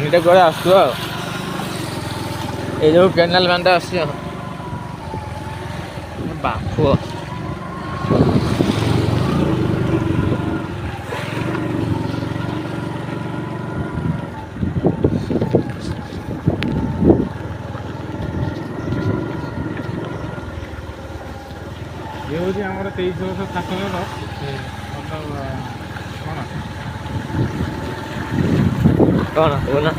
ପାଣିଟା କୁଆଡ଼େ ଆସୁଥିବ ଆଉ ଏଇ ଯେଉଁ କେନାଲ ପାଣିଟା ଆସୁଛି ଆଉ ବାପୁଅ ଇଏ ହେଉଛି ଆମର 23 ବର୍ଷ ଶାସନର କ'ଣ କହୁନା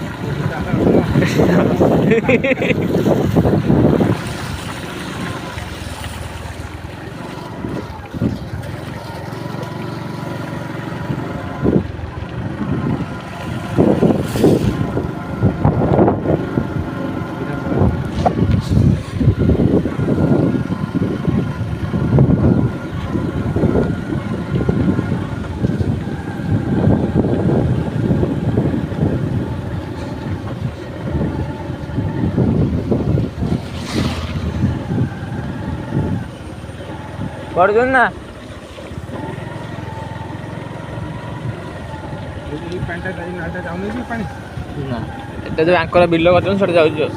ପଡ଼ୁଛନ୍ତି ନା ପାଣିଟା ଯାଉନି କି ପାଣି ନା ଏଟା ଯେଉଁ ଆଙ୍କର ବିଲ କରିଛନ୍ତି ସେଟା ଯାଉଛି ଆଉ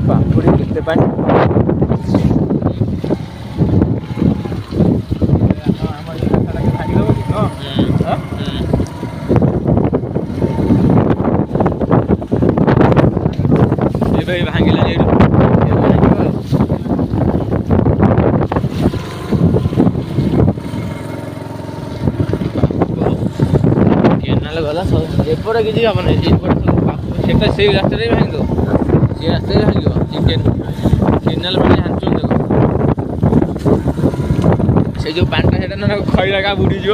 ବାପୁରେ କେତେ ପାଣି ଏବେ ଭାଙ୍ଗିଲାନି ଏଇଠୁ କେନାଲ ଗଲା ସବୁ ଏପଟେ କିଛି ହବନି ଏପଟେ ସବୁ ସେଟା ସେଇ ରାସ୍ତାରେ ବି ଭାଙ୍ଗିବ ସେ ରାସ୍ତାରେ ଭାଙ୍ଗିବ କେନାଲ ପାଣି ହାଞ୍ଚୁଛନ୍ତି ଦେଖ ସେ ଯେଉଁ ପାଣିଟା ସେଇଟା ନା ଖଇଲା ବୁଡ଼ିଯିବ